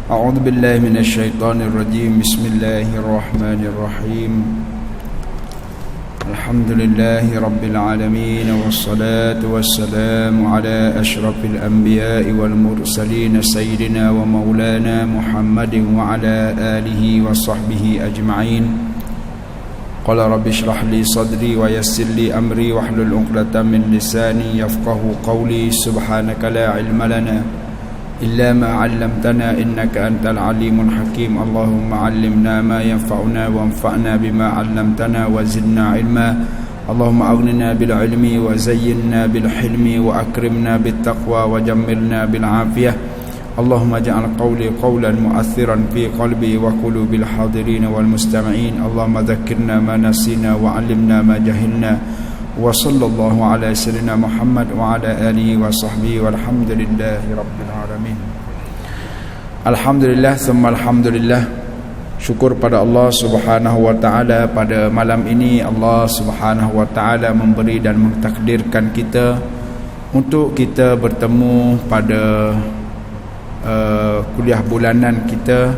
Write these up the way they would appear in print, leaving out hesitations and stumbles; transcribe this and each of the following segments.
أعوذ بالله من الشيطان الرجيم. بسم الله الرحمن الرحيم. الحمد لله رب العالمين، والصلاة والسلام على أشرف الأنبياء والمرسلين سيدنا ومولانا محمد وعلى آله وصحبه أجمعين. قال رب اشرح لي صدري ويسر لي أمري واحلل عقدة من لساني يفقه قولي. سبحانك لا علم لنا إلا ما علمتنا إنك أنت العليم الحكيم. اللهم علمنا ما ينفعنا وانفعنا بما علمتنا وزدنا علما. اللهم أغننا بالعلم وزينا بالحلم وأكرمنا بالتقوى وجملنا بالعافية. اللهم اجعل قولي قولا مؤثرا في قلبي وقلوب الحاضرين والمستمعين. اللهم ذكرنا ما نسينا وعلمنا ما جهلنا. وصلى الله على سيدنا محمد وعلى آله وصحبه والحمد لله رب العالمين. Alhamdulillah, thumma alhamdulillah. Syukur pada Allah Subhanahu wa taala, pada malam ini Allah Subhanahu wa taala memberi dan mentakdirkan kita untuk kita bertemu pada kuliah bulanan kita,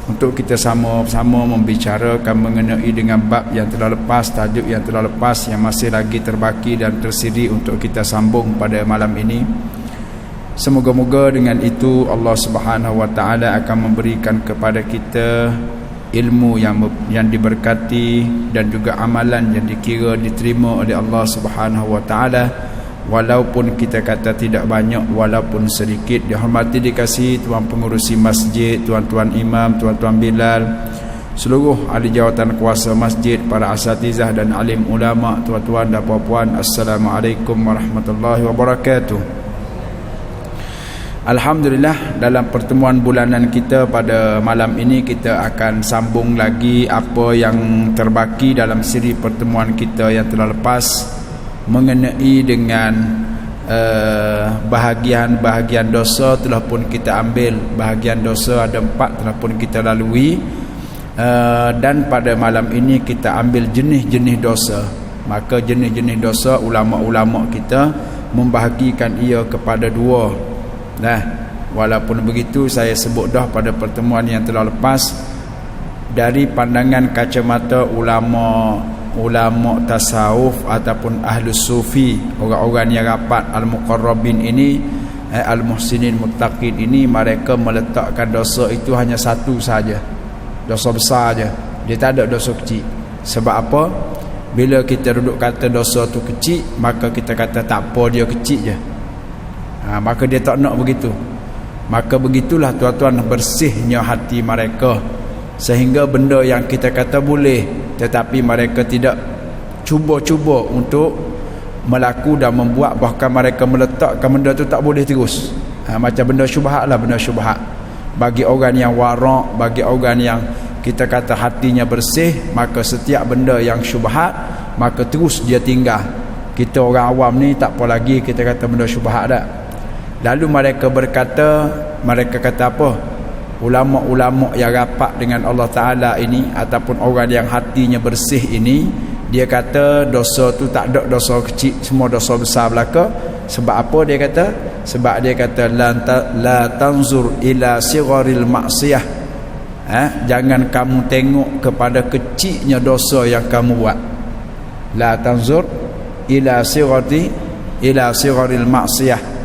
untuk kita sama-sama membicarakan mengenai dengan bab yang telah lepas, tajuk yang telah lepas, yang masih lagi terbaki dan tersidi untuk kita sambung pada malam ini. Semoga-moga dengan itu Allah Subhanahu wa taala akan memberikan kepada kita ilmu yang diberkati dan juga amalan yang dikira diterima oleh Allah Subhanahu wa taala, walaupun kita kata tidak banyak, walaupun sedikit. Dihormati dikasihi tuan pengurusi masjid, tuan-tuan imam, tuan-tuan bilal, seluruh ahli jawatan kuasa masjid, para asatizah dan alim ulama, tuan-tuan dan puan-puan, Assalamualaikum warahmatullahi wabarakatuh. Alhamdulillah, dalam pertemuan bulanan kita pada malam ini kita akan sambung lagi apa yang terbaki dalam siri pertemuan kita yang telah lepas mengenai dengan bahagian-bahagian dosa telah pun kita ambil. Bahagian dosa ada 4 telah pun kita lalui, dan pada malam ini kita ambil jenis-jenis dosa. Maka jenis-jenis dosa ulama-ulama kita membahagikan ia kepada 2. Nah, walaupun begitu saya sebut dah pada pertemuan yang telah lepas, dari pandangan kacamata ulama tasawuf ataupun ahlus sufi, orang-orang yang rapat al-muqarrabin ini, al-muhsinin muttaqin ini, mereka meletakkan dosa itu hanya satu saja, dosa besar saja. Dia tak ada dosa kecil. Sebab apa? Bila kita duduk kata dosa tu kecil, maka kita kata tak apa, dia kecil je. Maka dia tak nak begitu. Maka begitulah tuan-tuan bersihnya hati mereka, sehingga benda yang kita kata boleh, tetapi mereka tidak cuba-cuba untuk melaku dan membuat, bahkan mereka meletakkan benda tu tak boleh terus. Macam benda syubhat lah, benda syubhat. Bagi orang yang warak, bagi orang yang kita kata hatinya bersih, maka setiap benda yang syubhat maka terus dia tinggal. Kita orang awam ni tak apa lagi kita kata benda syubhat dah. Lalu mereka kata apa? Ulama-ulama yang rapat dengan Allah Ta'ala ini, ataupun orang yang hatinya bersih ini, dia kata dosa tu tak ada dosa kecil, semua dosa besar belaka. Sebab apa dia kata? Sebab dia kata la tanzur ila sigharil maksiyah. Jangan kamu tengok kepada kecilnya dosa yang kamu buat. La tanzur ila sigharil maksiyah.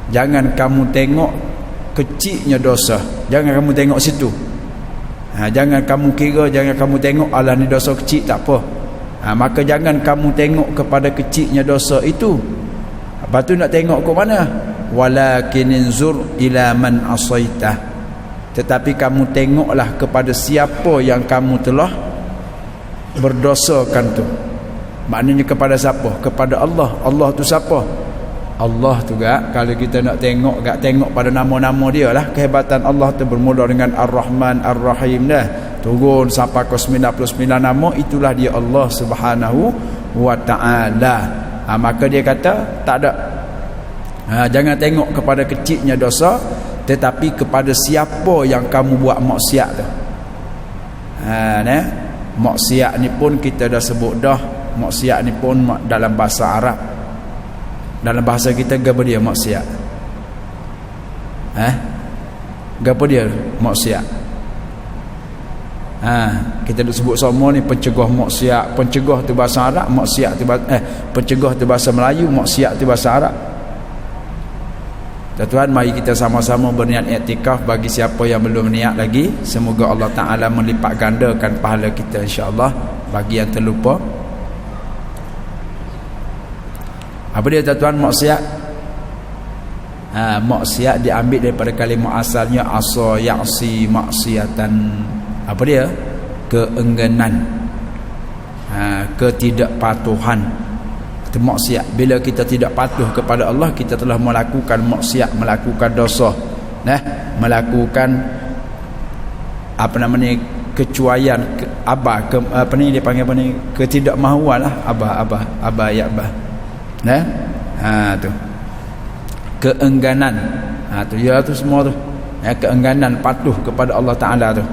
Jangan kamu tengok kecilnya dosa. Jangan kamu tengok situ. Jangan kamu kira, jangan kamu tengok alah ni dosa kecil, tak apa. Maka jangan kamu tengok kepada kecilnya dosa itu. Lepas tu nak tengok ke mana? Walakin inzur ila man asaitah. Tetapi kamu tengoklah kepada siapa yang kamu telah berdosakan tu. Maknanya kepada siapa? Kepada Allah. Allah tu siapa? Allah tu gak, kalau kita nak tengok pada nama-nama dia lah. Kehebatan Allah tu bermula dengan Ar-Rahman Ar-Rahim dah, turun sampai ke 99 nama. Itulah dia Allah Subhanahu wa ta'ala. Maka dia kata tak ada, jangan tengok kepada kecilnya dosa, tetapi kepada siapa yang kamu buat maksiat tu. Maksiat ni pun kita dah sebut dah. Maksiat ni pun dalam bahasa Arab, dalam bahasa kita apa dia maksiat? Gapo dia? Maksiat. Kita duk sebut semua ni pencegah maksiat. Pencegah tu bahasa Arab, maksiat tu pencegah tu bahasa Melayu, maksiat tu bahasa Arab. Tuan-tuan, mari kita sama-sama berniat iktikaf. Bagi siapa yang belum niat lagi, semoga Allah Ta'ala melipat gandakan pahala kita insya-Allah. Bagi yang terlupa, apa dia tuan-tuan maksiat? Maksiat diambil daripada kalimah asalnya asa ya'si maksiatan. Apa dia? Keengganan, ketidakpatuhan. Itu maksiat. Bila kita tidak patuh kepada Allah, kita telah melakukan maksiat, melakukan dosa, melakukan kecuaian, dia panggil ketidakmahuan lah, tu keengganan. Tu ya, tu semua tu keengganan patuh kepada Allah Ta'ala tu.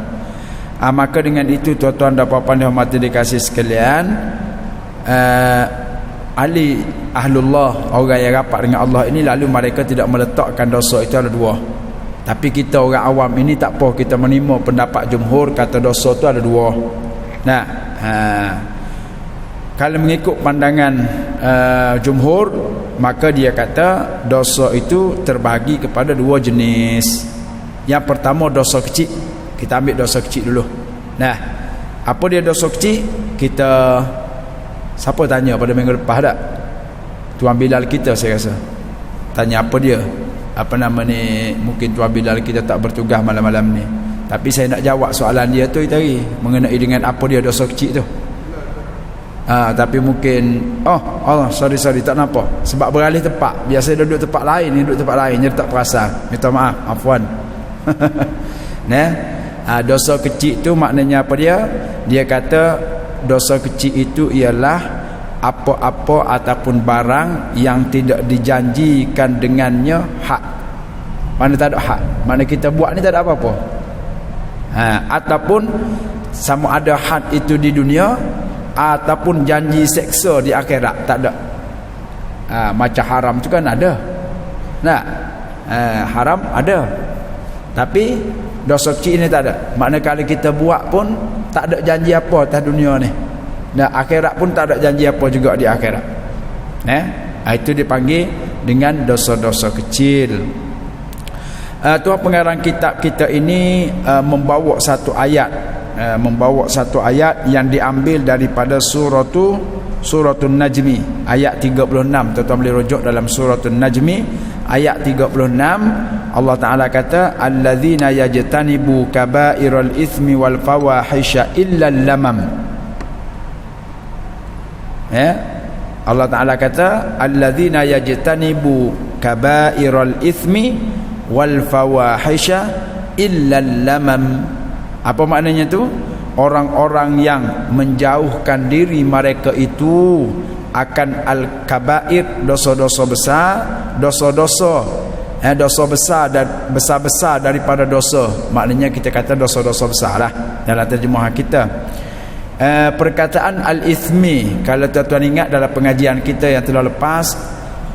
Maka dengan itu tuan-tuan dan puan-puan dihormati dikasih sekalian, ahli ahlullah, orang yang rapat dengan Allah ini, lalu mereka tidak meletakkan dosa itu ada dua. Tapi kita orang awam ini tak apa, kita menerima pendapat jumhur kata dosa itu ada dua. Kalau mengikut pandangan jumhur, maka dia kata dosa itu terbahagi kepada dua jenis. Yang pertama dosa kecil. Kita ambil dosa kecil dulu. Apa dia dosa kecil? Siapa tanya pada minggu lepas tak? Tuan Bilal kita saya rasa tanya apa dia, mungkin Tuan Bilal kita tak bertugas malam-malam ni, tapi saya nak jawab soalan dia tu tadi mengenai dengan apa dia dosa kecil tu. Tapi mungkin sorry tak nampak sebab beralih tempat. Biasa duduk tempat lain, ni duduk tempat lain, jadi tak perasan. Minta maaf, afwan. Dosa kecil tu maknanya apa dia? Dia kata dosa kecil itu ialah apa-apa ataupun barang yang tidak dijanjikan dengannya hak. Mana tak ada hak, mana kita buat ni tak ada apa-apa. Ataupun sama ada had itu di dunia ataupun janji seksa di akhirat, tak ada. Macam haram tu kan ada. Haram ada. Tapi dosa kecil ni tak ada. Maknanya kalau kita buat pun tak ada janji apa atas dunia ni. Dan akhirat pun tak ada janji apa juga di akhirat. Itu dipanggil dengan dosa-dosa kecil. Tuan pengarang kitab kita ini membawa satu ayat, yang diambil daripada suratul Najmi ayat 36. Tuan boleh rujuk dalam suratul Najmi ayat 36. Allah Ta'ala kata alladzina yajtanibu kaba'iral ithmi wal fawahisha illa lamam. Allah Ta'ala kata alladzina yajtanibu kaba'iral ithmi wal fawahisha illa lamam. Apa maknanya tu? Orang-orang yang menjauhkan diri mereka itu akan al-kabair, dosa-dosa besar, dosa besar dan besar-besar daripada dosa. Maknanya kita kata dosa-dosa besar lah dalam terjemahan kita. Perkataan al-ithmi, kalau tuan-tuan ingat dalam pengajian kita yang telah lepas,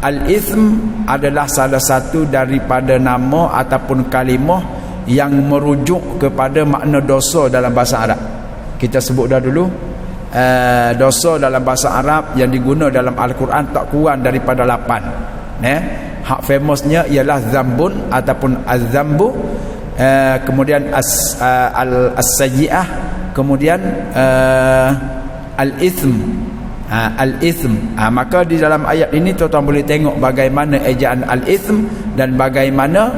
al-ithm adalah salah satu daripada nama ataupun kalimah yang merujuk kepada makna dosa dalam bahasa Arab. Kita sebut dah dulu, dosa dalam bahasa Arab yang diguna dalam Al-Quran tak kurang daripada 8. Hak famousnya ialah zambun ataupun az-zambu, kemudian as-sayyi'ah, kemudian al-ithm. Maka di dalam ayat ini tuan-tuan boleh tengok bagaimana ejaan al-ithm dan bagaimana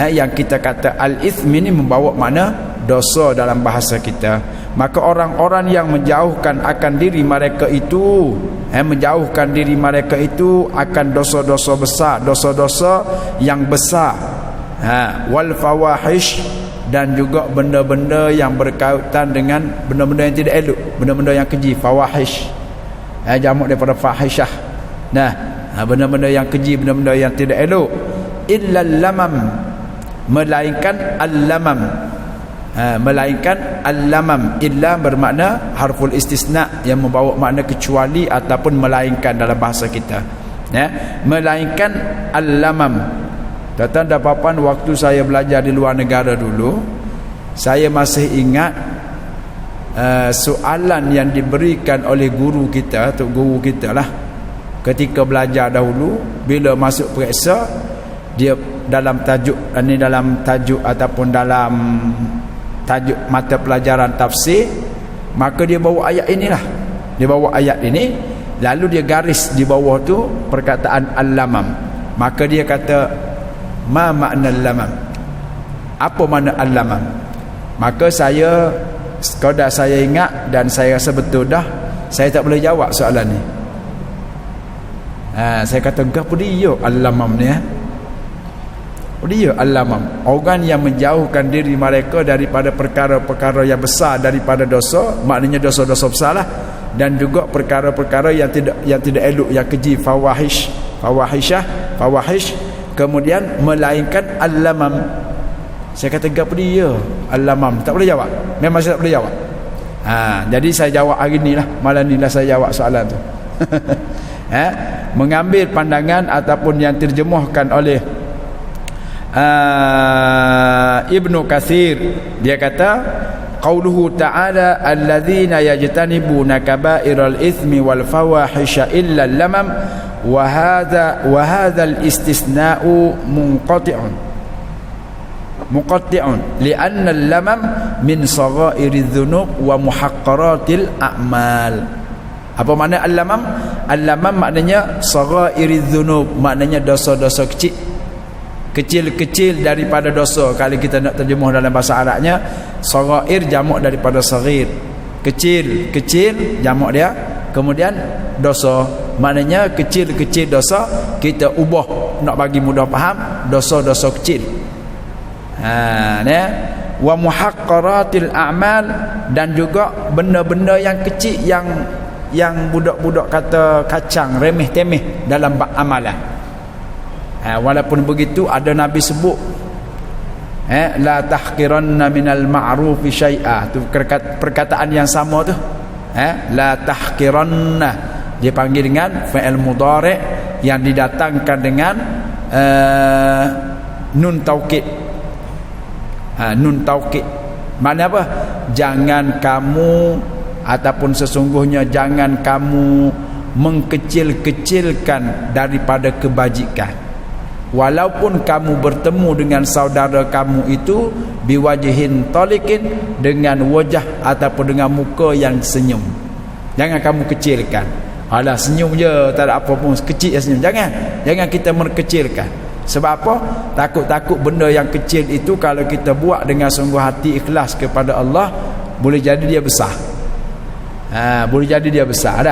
yang kita kata al-ithm ini membawa makna dosa dalam bahasa kita. Maka orang-orang yang menjauhkan akan diri mereka itu, menjauhkan diri mereka itu akan dosa-dosa besar, dosa-dosa yang besar, wal fawahish, dan juga benda-benda yang berkaitan dengan benda-benda yang tidak elok, benda-benda yang keji. Fawahish jamak daripada fahishah. Benda-benda yang keji, benda-benda yang tidak elok. Illa lamam, melainkan al-lamam. Melainkan al-lamam. Illa bermakna harful istisna yang membawa makna kecuali ataupun melainkan dalam bahasa kita. Melainkan al-lamam. Tuan-tuan dan puan, waktu saya belajar di luar negara dulu, saya masih ingat soalan yang diberikan oleh guru kita, guru kita lah, ketika belajar dahulu. Bila masuk periksa, dia dalam tajuk ini, dalam tajuk ataupun dalam tajuk mata pelajaran tafsir, maka dia bawa ayat inilah. Dia bawa ayat ini, lalu dia garis di bawah tu perkataan al-lamam. Maka dia kata, ma makna al-lamam? Apa makna al-lamam? Maka saya, sekadar saya ingat dan saya rasa betul dah, saya tak boleh jawab soalan ni. Saya kata, apa dia al-lamam ni? Dia al-lamam, orang yang menjauhkan diri mereka daripada perkara-perkara yang besar daripada dosa, maknanya dosa-dosa besar lah, dan juga perkara-perkara yang tidak elok, yang keji, fawahish, kemudian melainkan al-lamam. Saya kata, apa dia al-lamam? Tak boleh jawab, memang saya tak boleh jawab. Jadi saya jawab hari ni lah, malam ni lah saya jawab soalan tu. Mengambil pandangan ataupun yang terjemahkan oleh Ibnu Katsir, dia kata, qauluhu ta'ala alladzina yajtanibuna kaba'iral itsmi wal fawahisha illa al-lamam wa hadha al-istisna'u munqati'un li'anna al-lamam min sagha'iriz dzunub wa muhaqqaratil a'mal. Apa makna al-lamam? Al-lamam maknanya sagha'iriz dzunub, maknanya dosa-dosa kecil daripada dosa. Kalau kita nak terjemah dalam bahasa Arabnya, saghair jamak daripada saghir, kecil jamak dia, kemudian dosa, maknanya kecil dosa. Kita ubah nak bagi mudah faham, dosa-dosa kecil. Wa muhaqqaratil a'mal, dan juga benda-benda yang kecil yang budak-budak kata kacang, remeh temeh dalam amalan. Walaupun begitu, ada Nabi sebut la tahqiranna minal ma'rufi syai'a, tu perkataan yang sama tu. La tahqiranna dia panggil dengan fi'il mudhari' yang didatangkan dengan nun taukid. Nun taukid makna apa? Jangan kamu, ataupun sesungguhnya jangan kamu mengkecil-kecilkan daripada kebajikan, walaupun kamu bertemu dengan saudara kamu itu biwajihin talikin, dengan wajah ataupun dengan muka yang senyum. Jangan kamu kecilkan. Alah, senyum je, tak ada apa pun, kecil senyum. Jangan kita mengkecilkan. Sebab apa? Takut-takut benda yang kecil itu kalau kita buat dengan sungguh hati ikhlas kepada Allah, boleh jadi dia besar. Boleh jadi dia besar.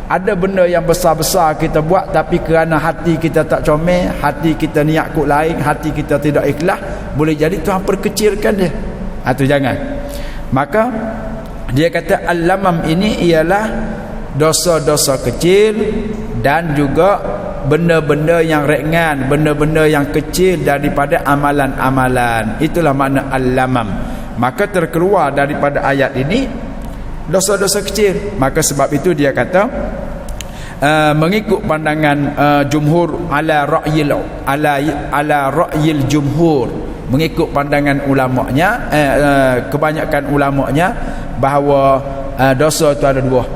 Ada benda yang besar-besar kita buat, tapi kerana hati kita tak comel, hati kita niat kut lain, hati kita tidak ikhlas, boleh jadi Tuhan perkecilkan dia. Itu jangan. Maka dia kata al-lamam ini ialah dosa-dosa kecil dan juga benda-benda yang ringan, benda-benda yang kecil daripada amalan-amalan. Itulah makna al-lamam. Maka terkeluar daripada ayat ini dosa-dosa kecil. Maka sebab itu dia kata mengikut pandangan jumhur ala ra'yil jumhur, mengikut pandangan ulamanya, kebanyakan ulamanya, bahawa dosa itu ada dua,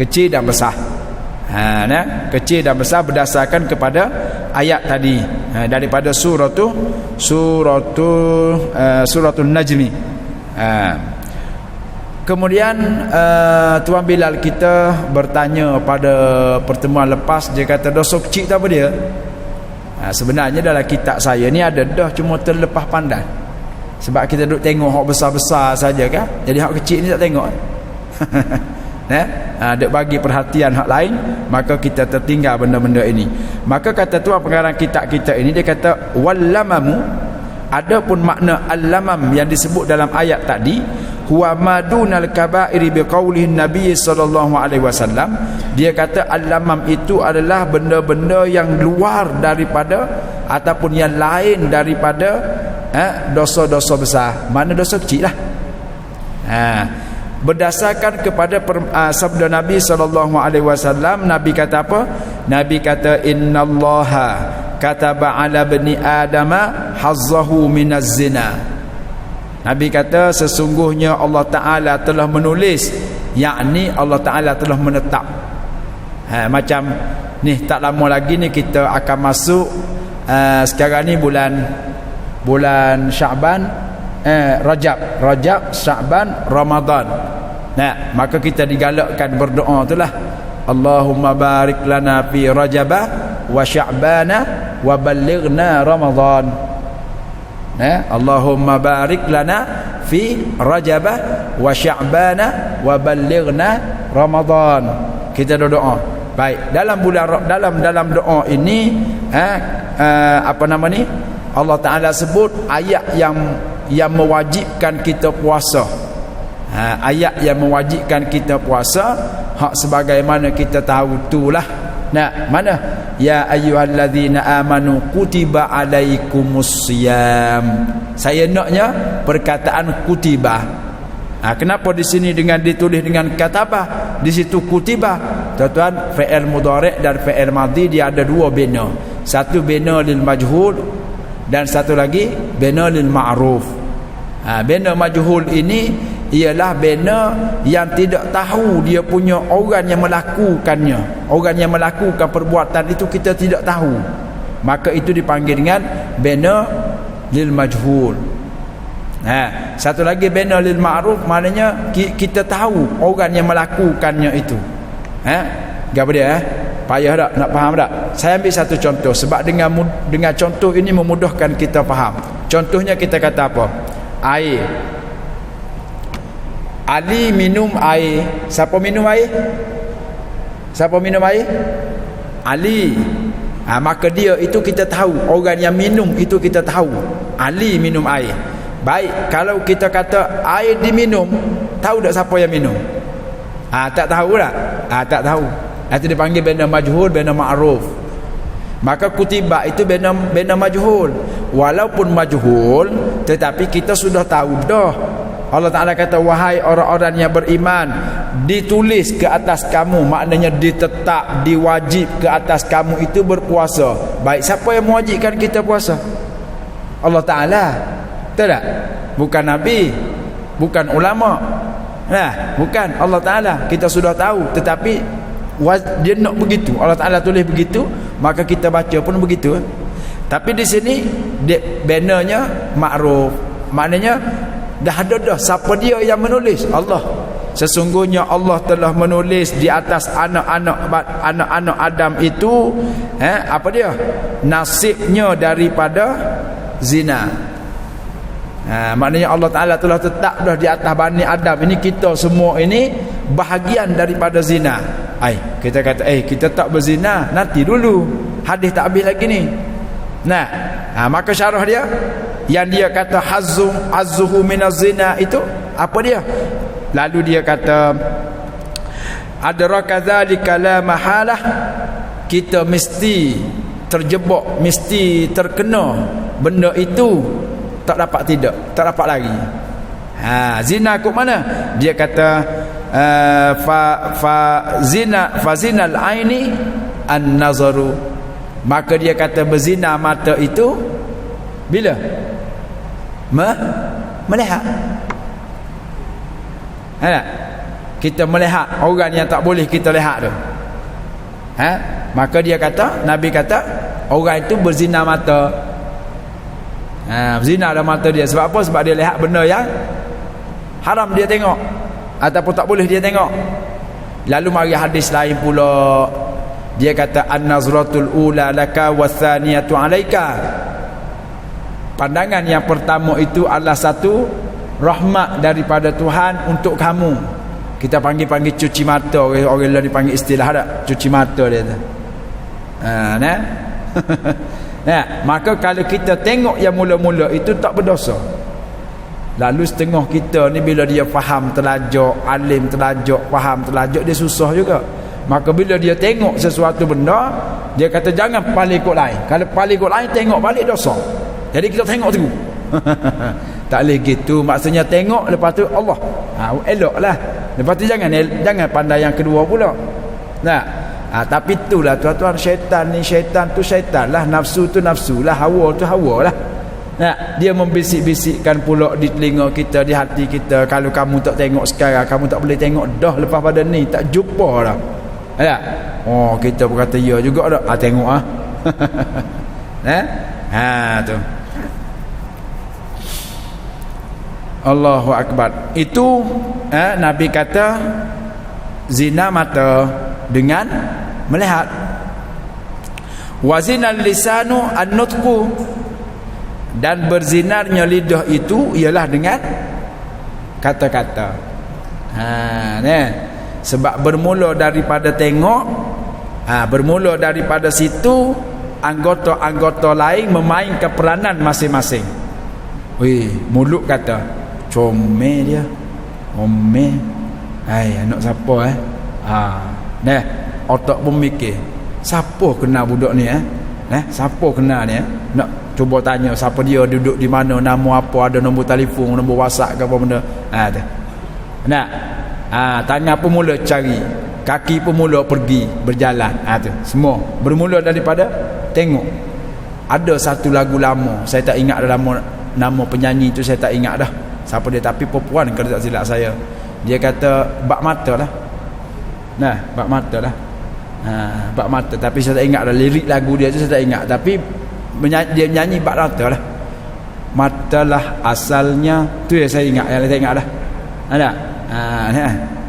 kecil dan besar. Kecil dan besar berdasarkan kepada ayat tadi, daripada suratul Najmi. Kemudian Tuan Bilal kita bertanya pada pertemuan lepas, dia kata dosa kecil tu apa dia? Sebenarnya dalam kitab saya ni ada dah, cuma terlepas pandang. Sebab kita duduk tengok hak besar-besar saja kan, jadi hak kecil ni tak tengok. Duk bagi perhatian hak lain, maka kita tertinggal benda-benda ini. Maka kata Tuan pengarang kitab kita ini, dia kata wallamamu, adapun makna al-lamam yang disebut dalam ayat tadi, huwa madunal kaba'iri biqaulihin nabiy sallallahu alaihi wasallam, dia kata al-lamam itu adalah benda-benda yang luar daripada ataupun yang lain daripada dosa-dosa besar. Mana dosa kecil lah. Berdasarkan kepada sabda Nabi sallallahu alaihi wasallam, Nabi kata apa? Nabi kata innallaha kataba ala bani adama hazzahu minaz zina. Nabi kata sesungguhnya Allah Ta'ala telah menulis, yakni Allah Ta'ala telah menetap. Macam ni tak lama lagi ni kita akan masuk sekarang ni bulan Syaban, Rajab, Syaban, Ramadan. Nah, maka kita digalakkan berdoa itulah, Allahumma barik lana fi Rajabah wa Sya'bana wa ballighna Ramadan. Allahumma barik lana fi Rajabah wa Sya'bana wa ballighna Ramadan. Kita doa. Baik, dalam doa ini apa nama ni? Allah Taala sebut ayat yang mewajibkan kita puasa. Ayat yang mewajibkan kita puasa, hak sebagaimana kita tahu itulah. Nah, mana? Ya ayyuhallazina amanu kutiba alaikumusiyam. Saya naknya perkataan kutiba. Kenapa di sini dengan ditulis dengan katabah, di situ kutiba? Tuan-tuan, fi'il mudhari' dan fi'il madhi dia ada dua bina. Satu bina lil majhul dan satu lagi bina lil ma'ruf. Bina majhul ini ialah bina yang tidak tahu dia punya orang yang melakukannya. Orang yang melakukan perbuatan itu kita tidak tahu. Maka itu dipanggil dengan bina lil majhul. Satu lagi bina lil ma'ruf, maknanya kita tahu orang yang melakukannya itu. Apa dia? Payah tak nak faham tak? Saya ambil satu contoh sebab dengan contoh ini memudahkan kita faham. Contohnya kita kata apa? Air. Ali minum air. Siapa minum air? Siapa minum air? Ali. Maka dia itu kita tahu, orang yang minum itu kita tahu. Ali minum air. Baik, kalau kita kata air diminum, tahu tak siapa yang minum? Tak tahu tak? Tak tahu. Itu dipanggil bina majhul, bina ma'ruf. Maka kutiba itu bina majhul. Walaupun majhul, tetapi kita sudah tahu dah. Allah Ta'ala kata, wahai orang-orang yang beriman, ditulis ke atas kamu, maknanya ditetap, diwajib ke atas kamu itu berpuasa. Baik, siapa yang mewajibkan kita puasa? Allah Ta'ala. Betul tak? Bukan Nabi, bukan ulama. Bukan Allah Ta'ala. Kita sudah tahu, tetapi dia nak begitu. Allah Ta'ala tulis begitu, maka kita baca pun begitu. Tapi di sini bannernya ma'ruf. Maknanya dah ada siapa dia yang menulis? Allah. Sesungguhnya Allah telah menulis di atas anak-anak Adam itu apa dia? Nasibnya daripada zina. Maknanya Allah Ta'ala telah tetap dah di atas Bani Adam ini, kita semua ini bahagian daripada zina. Kita kata kita tak berzina, nanti dulu, hadis tak habis lagi ni. Maka syarah dia yang dia kata hazzuhu minaz zina itu apa dia? Lalu dia kata adraka dzalika la mahalah, kita mesti terjebak, mesti terkena benda itu, tak dapat lagi. Zina kat mana? Dia kata fa zinal aini an-nazaru. Maka dia kata berzina mata itu bila? Melihat. Kita melihat orang yang tak boleh kita lihat tu. Maka dia kata, Nabi kata, orang itu berzina mata. Berzina dalam mata dia. Sebab apa? Sebab dia lihat benda yang haram dia tengok, ataupun tak boleh dia tengok. Lalu mari hadis lain pula. Dia kata an-nazratul ula laka wathaniyatu alaika. Pandangan yang pertama itu adalah satu rahmat daripada Tuhan untuk kamu. Kita panggil cuci mata. Orang lain dipanggil istilah tak? Cuci mata dia tu. Maka kalau kita tengok yang mula-mula itu tak berdosa. Lalu setengah kita ni bila dia faham telajak, alim telajak, faham telajak, dia susah juga. Maka bila dia tengok sesuatu benda, dia kata jangan paling ikut lain. Kalau paling ikut lain, tengok balik dosa. Jadi kita tengok tu. Tak boleh gitu. Maksudnya tengok, lepas tu Allah eloklah. Lepas tu jangan pandai yang kedua pula. Tapi itulah tuan-tuan, syaitan ni syaitan tu syaitan lah, nafsu tu nafsu lah, hawa tu hawa lah. Dia membisik-bisikkan pula di telinga kita, di hati kita, kalau kamu tak tengok sekarang, kamu tak boleh tengok dah lepas pada ni, tak jumpa dah. Kita berkata ya juga dah. Tengok tu. Allahu Akbar. Itu Nabi kata zina mata dengan melihat. Wa zinal lisanu an-nutqu, dan berzinarnya lidah itu ialah dengan kata-kata. Sebab bermula daripada tengok, bermula daripada situ anggota-anggota lain memainkan peranan masing-masing. Mulut kata comel dia, omel, anak siapa otak pun mikir, siapa kenal budak ni siapa kenal ni nak cuba tanya siapa dia, duduk di mana, nama apa, ada nombor telefon, nombor WhatsApp ke apa benda. Tangan pun mula cari, kaki pun mula pergi berjalan. Tu semua bermula daripada tengok. Ada satu lagu lama, saya tak ingat dah nama penyanyi tu, saya tak ingat dah siapa dia, tapi perempuan kalau tak silap saya, dia kata bak mata lah. Bak mata lah. Bak mata, tapi saya tak ingat dah lirik lagu dia tu, saya tak ingat, tapi dia nyanyi bak mata lah. Matalah asalnya tu yang saya ingat, yang saya ingat dah.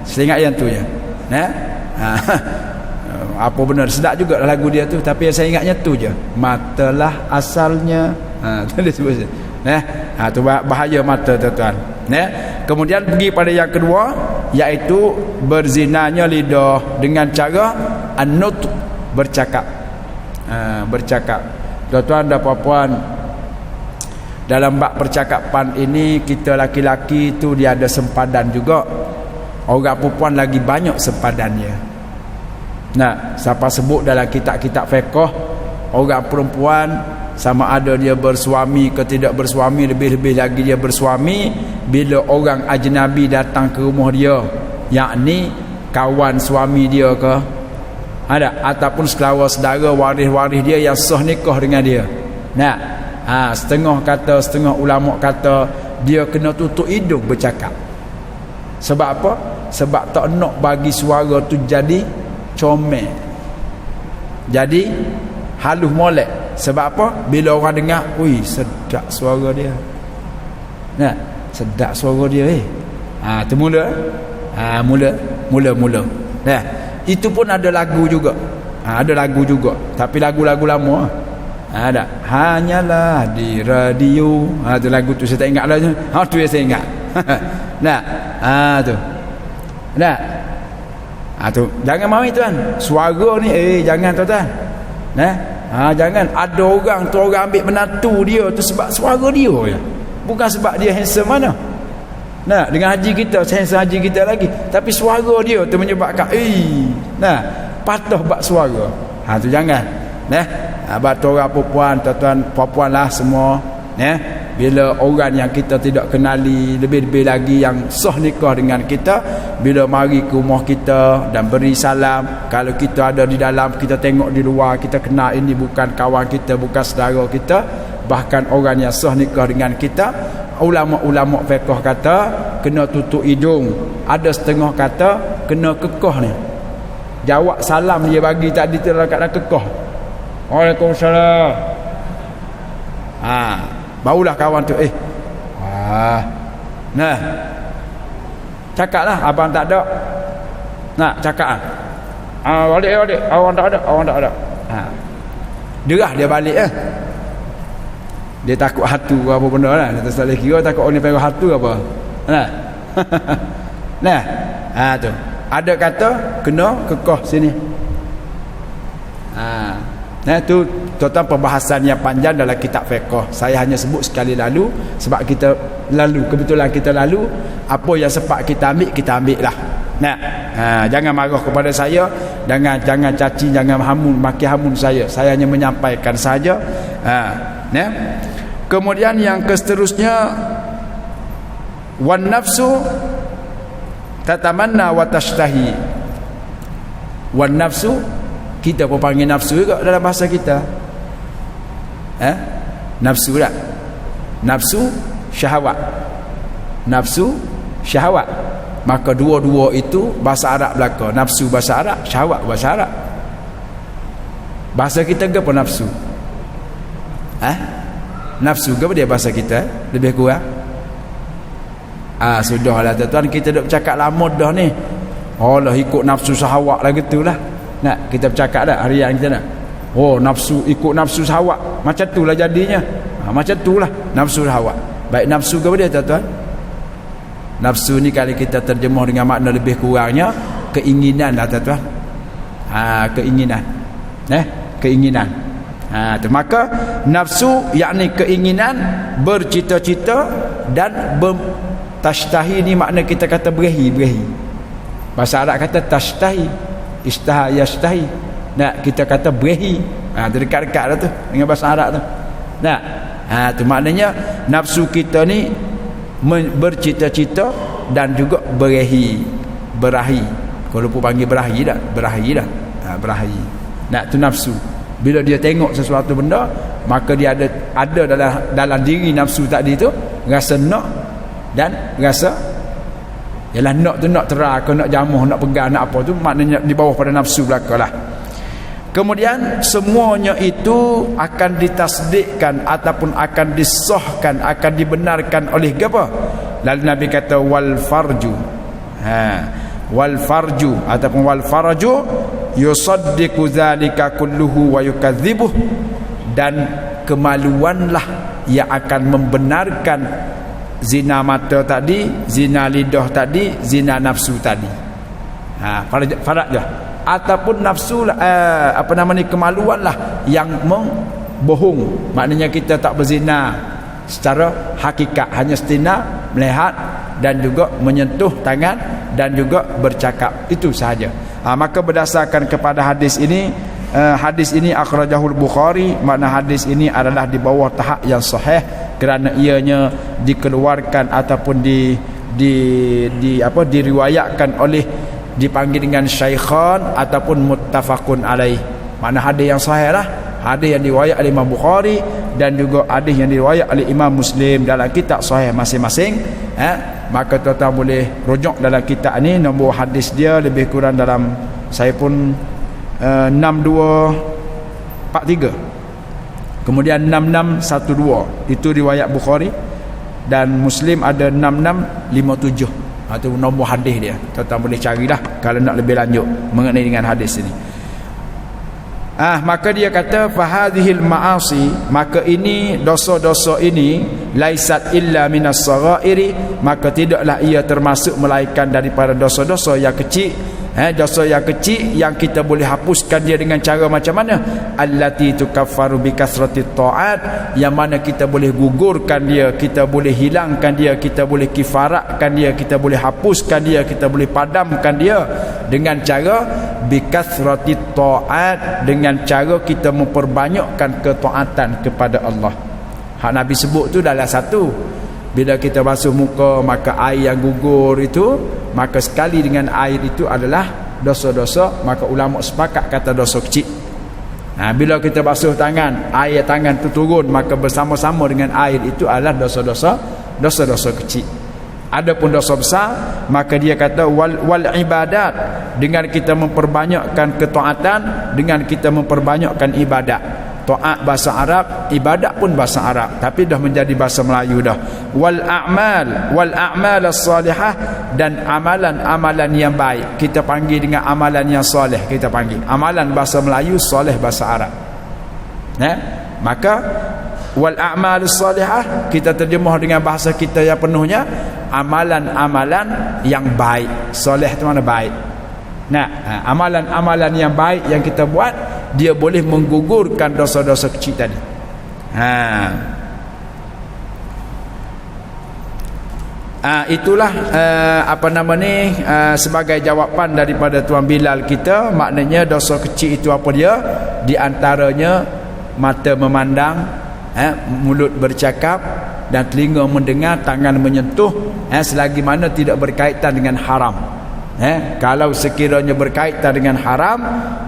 Saya ingat yang tu je. Apa benar sedap juga lagu dia tu, tapi yang saya ingatnya tu je, matalah asalnya. Tu dia sebut. Tu bahaya mata tuan-tuan. Kemudian pergi pada yang kedua, iaitu berzinanya lidah dengan cara an-nutq, bercakap. Bercakap. Tuan-tuan dan puan-puan, dalam bab percakapan ini, kita laki-laki tu dia ada sempadan juga. Orang perempuan lagi banyak sempadannya. Siapa sebut dalam kitab-kitab fiqh, orang perempuan sama ada dia bersuami ke tidak bersuami, lebih-lebih lagi dia bersuami bila orang ajnabi datang ke rumah dia, yakni kawan suami dia ke ataupun saudara saudara waris-waris dia yang sah nikah dengan dia. Setengah kata, setengah ulama kata dia kena tutup hidung bercakap. Sebab apa? Sebab tak nak bagi suara tu jadi comel, jadi halus molek. Sebab apa? Bila orang dengar, sedap suara dia, sedap suara dia. Tu mula. Itu pun ada lagu juga. Ada lagu juga, tapi lagu-lagu lama. Ada hanyalah di radio. Tu lagu tu saya tak ingat lah. Tu yang saya ingat. Tu. Tu jangan main tuan. Suara ni jangan tuan-tuan. Jangan. Ada orang tu, orang ambil menatu dia tu sebab suara dia je, bukan sebab dia handsome mana. Dengan haji kita, handsome haji kita lagi, tapi suara dia tu menyebabkan patah bab suara. Tu jangan. Batu orang perempuan, tuan-tuan perempuan lah semua, bila orang yang kita tidak kenali, lebih-lebih lagi yang sah nikah dengan kita, bila mari ke rumah kita dan beri salam, kalau kita ada di dalam, kita tengok di luar, kita kenal ini bukan kawan kita, bukan saudara kita, bahkan orang yang sah nikah dengan kita, ulama-ulama fiqh kata kena tutup hidung. Ada setengah kata kena kekah ni. Jawab salam dia bagi tadi tu dekat kekah. Waalaikumsalam. Barulah kawan tu cakaplah, abang tak ada. Cakap balik awang tak ada. Derah dia balik dia takut hatu apa benda lah. Dia tak boleh kira takut orang pergi hatu apa. Tu ada kata kena kekah sini. Tu tuan-tuan perbahasan yang panjang dalam kitab fiqh. Saya hanya sebut sekali lalu sebab kita lalu, kebetulan kita lalu, apa yang sempat kita ambil lah. Jangan marah kepada saya, jangan caci, jangan maki hamun saya. Saya hanya menyampaikan saja. Kemudian yang seterusnya, wan nafsu tatamanna wa tashtahi. Wan nafsu Kita pun panggil nafsu juga dalam bahasa kita. Nafsu tak? Nafsu syahwat. Nafsu syahwat. Maka dua-dua itu bahasa Arab belaka. Nafsu bahasa Arab, syahwat bahasa Arab. Bahasa kita ke apa nafsu? Nafsu ke apa dia bahasa kita? Lebih kurang. Sudahlah tuan-tuan, kita duk bercakap lama dah ni. Allah ikut nafsu syahwat lah gitulah. Nak kita bercakap dah harian kita nak. Nafsu ikut nafsu syahwat. Macam tu lah jadinya. Macam tu lah nafsu syahwat. Baik, nafsu ke apa dia tuan-tuan? Nafsu ni kalau kita terjemah dengan makna lebih kurangnya keinginan lah tuan-tuan. Keinginan. Keinginan. Maka nafsu yakni keinginan, bercita-cita dan tashtahi ni makna kita kata berehi. Bahasa Arab kata tashtahi, istaha yashtahi. Kita kata berehi. Dekat-dekat dah tu dengan bahasa Arab tu. Tu maknanya nafsu kita ni bercita-cita dan juga berahi. Kalau pun panggil berahi dah. Berahi. Tu nafsu. Bila dia tengok sesuatu benda, maka dia ada dalam diri nafsu tadi tu rasa nak dan rasa ialah nak tu nak terak, nak jamuh, nak pegang, nak apa tu, maknanya di bawah pada nafsu belakalah. Kemudian semuanya itu akan ditasdikkan ataupun akan disahkan, akan dibenarkan oleh apa? Lalu Nabi kata wal farju. Wal farju ataupun wal farju yusaddiqu zalika kulluhu wa yukadzibuh, dan kemaluanlah yang akan membenarkan zina mata tadi, zina lidah tadi, zina nafsu tadi. Farad je. Ataupun nafsu kemaluanlah yang membohong. Maknanya kita tak berzina secara hakikat, hanya setina melihat dan juga menyentuh tangan dan juga bercakap, itu sahaja. Maka berdasarkan kepada hadis ini akhrajahul Bukhari, makna hadis ini adalah di bawah tahap yang sahih kerana ianya dikeluarkan ataupun diriwayatkan oleh, dipanggil dengan syaikhan ataupun muttafaqun alaih. Mana hadis yang sahih lah, hadis yang diriwayat oleh Imam Bukhari dan juga hadis yang diriwayat oleh Imam Muslim dalam kitab sahih masing-masing. Maka tuan-tuan boleh rujuk dalam kitab ni, nombor hadis dia lebih kurang dalam, saya pun 6243, kemudian 6612, itu riwayat Bukhari, dan Muslim ada 6657. Itu nombor hadis dia. Tuan-tuan boleh carilah kalau nak lebih lanjut mengenai dengan hadis ini. Maka dia kata fahadhil ma'asi, maka ini dosa-dosa ini laisat illa minas saghairi, maka tidaklah ia termasuk melainkan daripada dosa-dosa yang kecil. Dosa yang kecil yang kita boleh hapuskan dia dengan cara macam mana? Allati tukaffaru bi kasratit ta'at, yang mana kita boleh gugurkan dia, kita boleh hilangkan dia, kita boleh kifaratkan dia, kita boleh hapuskan dia, kita boleh padamkan dia dengan cara bi kasratit ta'at, dengan cara kita memperbanyakkan ketaatan kepada Allah. Hak Nabi sebut tu adalah satu, bila kita basuh muka maka air yang gugur itu, maka sekali dengan air itu adalah dosa-dosa, maka ulama sepakat kata dosa kecil. Bila kita basuh tangan, air tangan itu turun, maka bersama-sama dengan air itu adalah dosa-dosa kecil. Adapun dosa besar, maka dia kata wal ibadat, dengan kita memperbanyakkan ketaatan, dengan kita memperbanyakkan ibadat. Taat bahasa Arab, ibadat pun bahasa Arab, tapi dah menjadi bahasa Melayu dah. Wal a'mal as-salihah, dan amalan-amalan yang baik kita panggil dengan amalan yang soleh, kita panggil amalan bahasa Melayu, soleh bahasa Arab. Maka wal a'mal as-salihah kita terjemah dengan bahasa kita yang penuhnya, amalan-amalan yang baik. Soleh itu mana baik. Amalan-amalan yang baik yang kita buat, dia boleh menggugurkan dosa-dosa kecil tadi. Itulah sebagai jawapan daripada Tuan Bilal kita. Maknanya dosa kecil itu apa dia? Di antaranya mata memandang, mulut bercakap, dan telinga mendengar, tangan menyentuh, selagi mana tidak berkaitan dengan haram. Kalau sekiranya berkaitan dengan haram,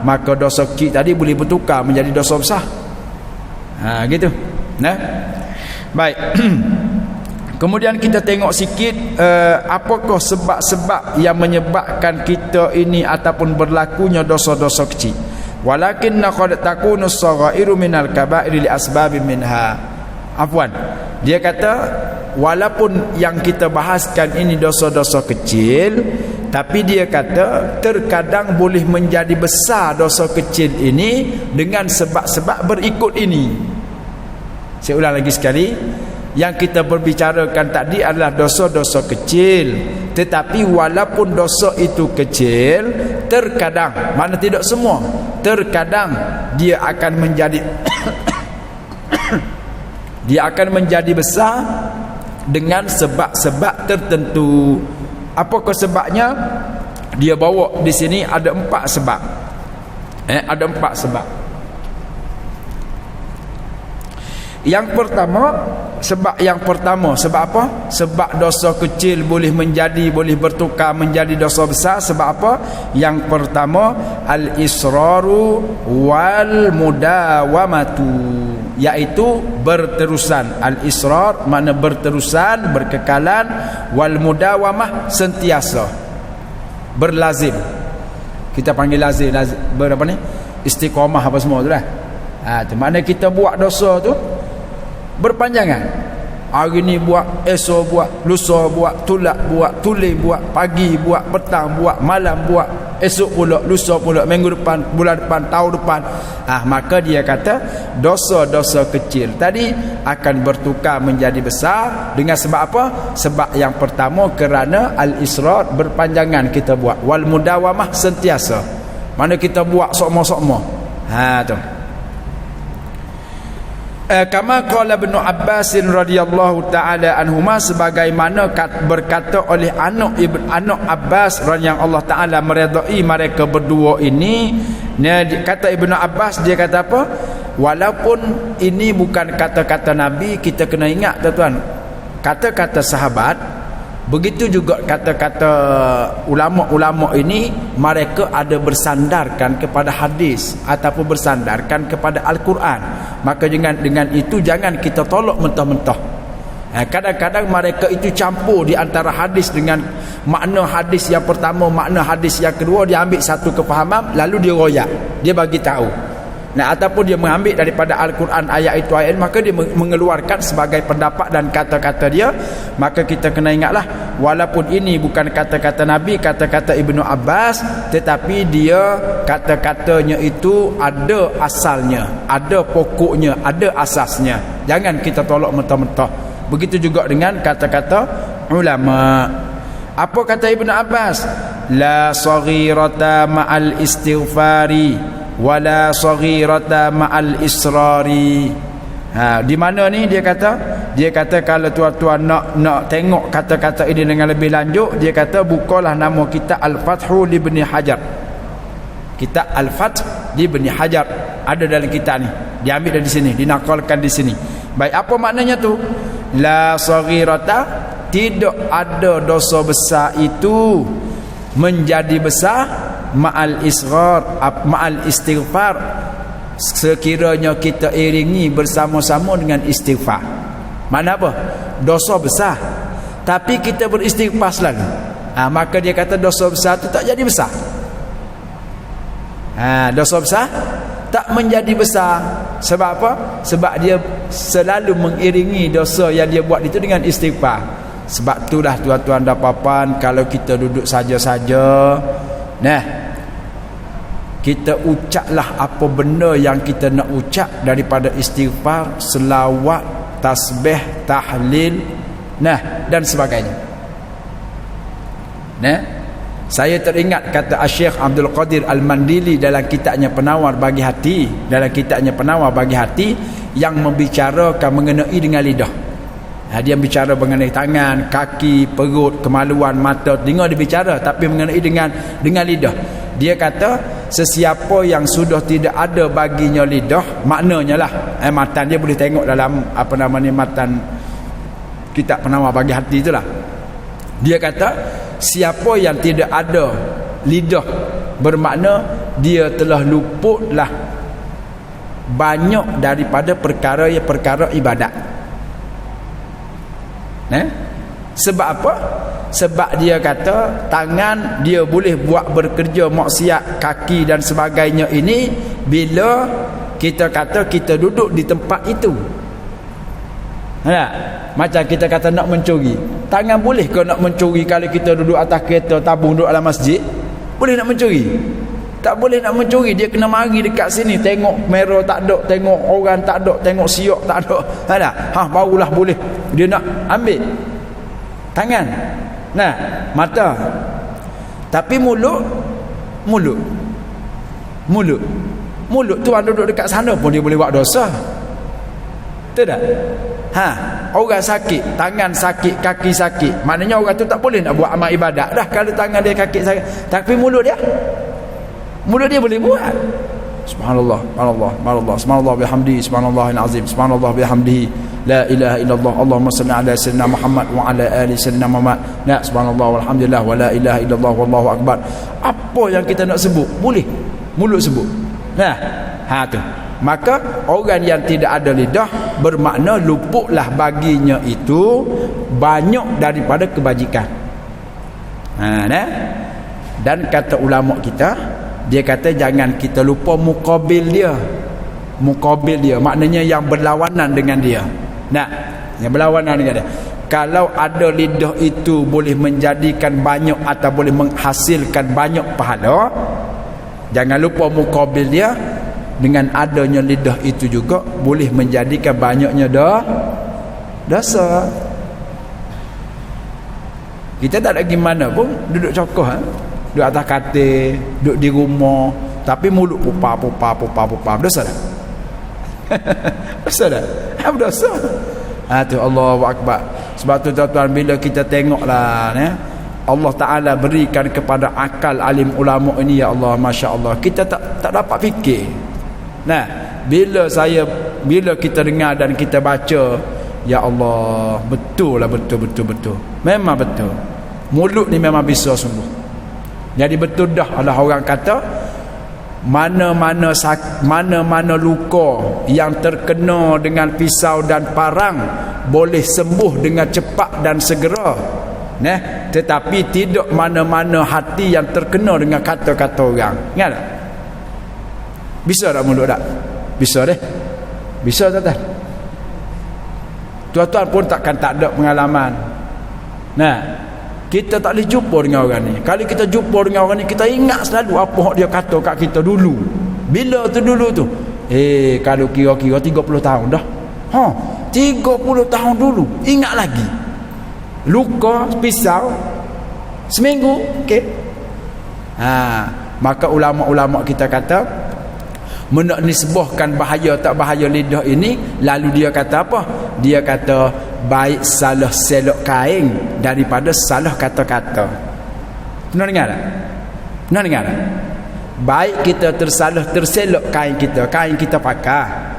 maka dosa kecil tadi boleh bertukar menjadi dosa besar. Gitu. Baik. Kemudian kita tengok sikit apakah sebab-sebab yang menyebabkan kita ini ataupun berlakunya dosa-dosa kecil. Walakinna qad takunu as-saghairu minal kaba'iri li asbabin minha. Afwan. Dia kata walaupun yang kita bahaskan ini dosa-dosa kecil, tapi dia kata terkadang boleh menjadi besar dosa kecil ini dengan sebab-sebab berikut ini. Saya ulang lagi sekali. Yang kita berbicarakan tadi adalah dosa-dosa kecil, tetapi walaupun dosa itu kecil, terkadang, mana tidak semua, terkadang dia akan menjadi dia akan menjadi besar dengan sebab-sebab tertentu. Apakah sebabnya? Dia bawa di sini ada 4 sebab. Ada 4 sebab. Yang pertama, sebab apa? Sebab dosa kecil boleh bertukar menjadi dosa besar. Sebab apa? Yang pertama, al-israru wal mudawamatu, iaitu berterusan. Al-israr makna berterusan, berkekalan, wal mudawamah sentiasa, berlazim. Kita panggil lazim berapa ni? Istiqamah apa semua tu lah. Tu makna kita buat dosa tu berpanjangan. Hari ni buat, esok buat, lusa buat, tulak buat, tulis buat, pagi buat, petang buat, malam buat, esok pula, lusa pula, minggu depan, bulan depan, tahun depan. Maka dia kata dosa-dosa kecil tadi akan bertukar menjadi besar dengan sebab apa? Sebab yang pertama kerana al-israr, berpanjangan kita buat, wal mudawamah sentiasa. Mana kita buat sokmo-sokmo. Tu. Kama qala Ibnu Abbas radhiyallahu taala anhuma, sebagaimana berkata oleh anak Abbas radhiyallahu Allah taala meredai mereka berdua ini. Kata Ibnu Abbas, dia kata apa? Walaupun ini bukan kata-kata Nabi, kita kena ingat tuan-tuan, kata-kata sahabat, begitu juga kata-kata ulama-ulama ini, mereka ada bersandarkan kepada hadis ataupun bersandarkan kepada Al-Quran. Maka dengan itu jangan kita tolak mentah-mentah. Kadang-kadang mereka itu campur di antara hadis dengan makna hadis yang pertama, makna hadis yang kedua, dia ambil satu kefahaman lalu dia royak, dia bagi tahu. Ataupun dia mengambil daripada Al-Quran ayat itu ayat, maka dia mengeluarkan sebagai pendapat dan kata-kata dia. Maka kita kena ingatlah, walaupun ini bukan kata-kata Nabi, kata-kata Ibnu Abbas, tetapi dia kata-katanya itu ada asalnya, ada pokoknya, ada asasnya. Jangan kita tolak mentah-mentah. Begitu juga dengan kata-kata ulama. Apa kata Ibnu Abbas? La saghirata ma'al istighfari wala saghirata ma'al israri. Di mana ni dia kata kalau tuan-tuan nak tengok kata-kata ini dengan lebih lanjut, dia kata bukalah nama kitab Al-Fathu li Ibn Hajar. Kitab Al-Fath li Ibn Hajar ada dalam kitab ni, diambil dari sini, dinakalkan di sini. Baik, apa maknanya tu? La saghirata, tidak ada dosa besar itu menjadi besar ma'al isghar, ma'al istighfar, sekiranya kita iringi bersama-sama dengan istighfar. Mana apa? Dosa besar tapi kita beristighfar selalu, maka dia kata dosa besar tu tak jadi besar. Dosa besar tak menjadi besar. Sebab apa? Sebab dia selalu mengiringi dosa yang dia buat itu dengan istighfar. Sebab itulah tuan-tuan dan puan, kalau kita duduk saja-saja, kita ucaplah apa benda yang kita nak ucap daripada istighfar, selawat, tasbih, tahlil, dan sebagainya. Saya teringat kata Syekh Abdul Qadir Al-Mandili dalam kitabnya Penawar Bagi Hati, yang membicarakan mengenai dengan lidah. Dia bicara mengenai tangan, kaki, perut, kemaluan, mata, telinga dia bicara, tapi mengenai dengan lidah. Dia kata sesiapa yang sudah tidak ada baginya lidah, maknanya lah matan dia boleh tengok dalam matan kitab Penawar Bagi Hati itulah. Dia kata siapa yang tidak ada lidah, bermakna dia telah luputlah banyak daripada perkara ibadat. Sebab apa? Sebab dia kata tangan dia boleh buat bekerja maksiat, kaki dan sebagainya ini bila kita kata kita duduk di tempat itu. Macam kita kata nak mencuri, tangan boleh ke nak mencuri kalau kita duduk atas kereta tabung duduk dalam masjid? Boleh nak mencuri? Tak boleh nak mencuri. Dia kena mari dekat sini, tengok merah tak ada, tengok orang tak ada, tengok siok tak ada. Barulah boleh dia nak ambil. Tangan, mata. Tapi mulut tuan duduk dekat sana pun dia boleh buat dosa. Betul tak? Orang sakit, tangan sakit, kaki sakit, maknanya orang tu tak boleh nak buat amal ibadat dah kalau tangan dia, kaki sakit. Tapi mulut dia boleh buat. Subhanallah, subhanallah bihamdihi, subhanallahil azim, subhanallah bihamdihi, la ilaha illallah, Allahumma salli ala sayyidina Muhammad wa ala ali sayyidina Muhammad. Subhanallah walhamdulillah wa la ilaha illallah wallahu akbar. Apa yang kita nak sebut boleh mulut sebut. Tu. Maka orang yang tidak ada lidah bermakna luputlah baginya itu banyak daripada kebajikan. Dan kata ulama kita, dia kata jangan kita lupa muqabil dia, maknanya yang berlawanan dengan dia. Yang berlawanan dengan dia. Kalau ada lidah itu boleh menjadikan banyak atau boleh menghasilkan banyak pahala, jangan lupa muqabil dia dengan adanya lidah itu juga boleh menjadikan banyaknya dosa. Kita tak ada gimana pun duduk cokoh, duduk atas katil, duduk di rumah, tapi mulut pupa, dosa tak? Dosa tak? Dosa. Tu Allahu akbar. Sebab tu tuan-tuan, bila kita tengoklah Allah Ta'ala berikan kepada akal alim ulama ini, ya Allah, Masya Allah, kita tak dapat fikir. Bila kita dengar dan kita baca, ya Allah, betul. Memang betul. Mulut ni memang bisa sungguh. Jadi betul dah ada orang kata mana-mana luka yang terkena dengan pisau dan parang boleh sembuh dengan cepat dan segera. Tetapi tidak mana-mana hati yang terkena dengan kata-kata orang. Ingat tak? Bisa tak mulut tak? Bisa deh. Bisa tak? Tuan-tuan pun takkan tak ada pengalaman. Kita tak boleh jumpa dengan orang ni. Kalau kita jumpa dengan orang ni, kita ingat selalu apa yang dia kata kat kita dulu. Bila tu dulu tu? Kalau kira-kira 30 tahun dah. 30 tahun dulu. Ingat lagi. Luka pisau seminggu, okey. Maka ulama-ulama kita kata menak nisbahkan bahaya tak bahaya lidah ini, lalu dia kata apa? Dia kata baik salah selok kain daripada salah kata-kata. Pernah dengar tak? Pernah dengar tak? Baik kita terselok kain kita pakai.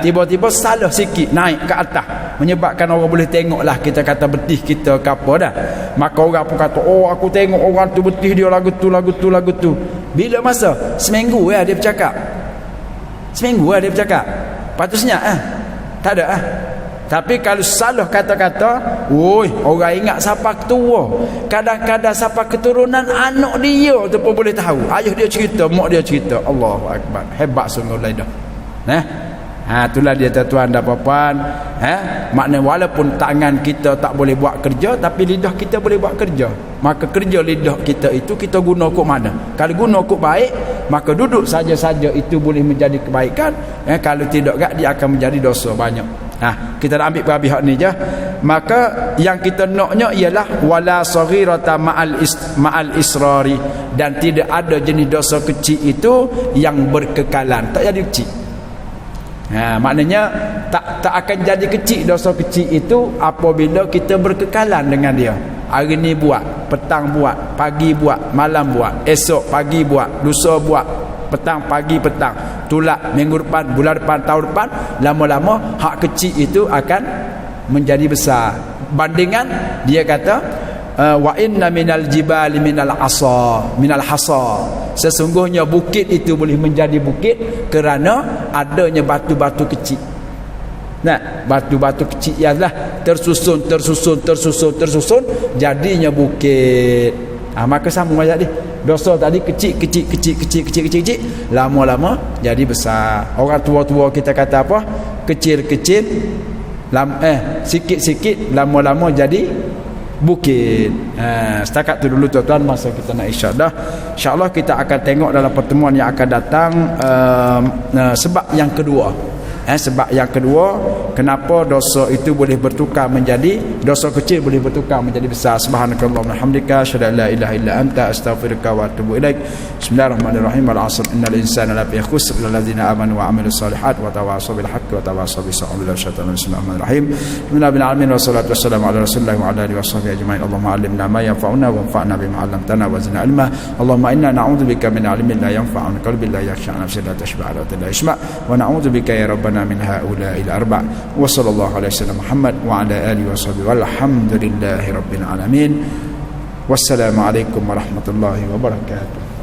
Tiba-tiba salah sikit naik ke atas, menyebabkan orang boleh tengoklah kita kata betih kita ke apa dah. Maka orang pun kata, aku tengok orang tu betih dia lagu tu. Bila masa? Seminggu dia bercakap. Patutnya tak ada. Tapi kalau salah kata-kata, orang ingat siapa ketua. Kadang-kadang siapa keturunan anak dia tu pun boleh tahu. Ayah dia cerita, mak dia cerita. Allahu akbar. Hebat sungguh lidah. Itulah dia tuan-tuan dan puan-puan. Maknanya walaupun tangan kita tak boleh buat kerja, tapi lidah kita boleh buat kerja. Maka kerja lidah kita itu kita guna kok mana? Kalau guna kok baik, maka duduk saja-saja itu boleh menjadi kebaikan. Kalau tidak, dia akan menjadi dosa banyak. Kita nak ambil pihak ni je. Maka yang kita naknya ialah wala saghirata ma'al israri, dan tidak ada jenis dosa kecil itu yang berkekalan, tak jadi kecil. Maknanya tak akan jadi kecil dosa kecil itu apabila kita berkekalan dengan dia. Hari ni buat, petang buat, pagi buat, malam buat, esok pagi buat, lusa buat, petang pagi petang, tulak minggu depan, bulan depan, tahun depan. Lama-lama hak kecil itu akan menjadi besar. Bandingan dia kata wa inna minal jibali minal hasa, sesungguhnya bukit itu boleh menjadi bukit kerana adanya batu-batu kecil. Nah, batu-batu kecil ialah tersusun jadinya bukit. Maka sama tadi, dosa tadi kecil, lama-lama jadi besar. Orang tua-tua kita kata apa? Kecil-kecil sikit-sikit lama-lama jadi bukit. Setakat tu dulu tuan-tuan, masa kita nak isyak dah. InsyaAllah kita akan tengok dalam pertemuan yang akan datang sebab yang kedua. Sebab yang kedua, kenapa dosa itu boleh bertukar menjadi, dosa kecil boleh bertukar menjadi besar. Subhanakallahumma hamdika asyhadu an la ilaha illa anta astaghfiruka wa atubu ilaik. Bismillahirrahmanirrahim. Al-'asr innal insana lafi khusr illa alladziina amanu wa 'amilus solihat wa tawassaw bil haqqi wa tawassaw bis sabr. Bismillahirrahmanirrahim. Alhamdulillahil alamin wassalatu wassalamu ala rasulillah wa ala alihi washabbihi ajma'in. Allahumma 'allimna ma yanfa'una wanfa'na bima 'allamtana wa zidna ilma. Allahumma inna na'udzubika min 'ilmin la yanfa'u wa qalbin la yakhsha nafsin la tashba' wa la yashma' wa na'udzubika ya rabbana من هؤلاء الأربع وصلى الله على سيدنا محمد وعلى آله وصحبه والحمد لله رب العالمين والسلام عليكم ورحمة الله وبركاته.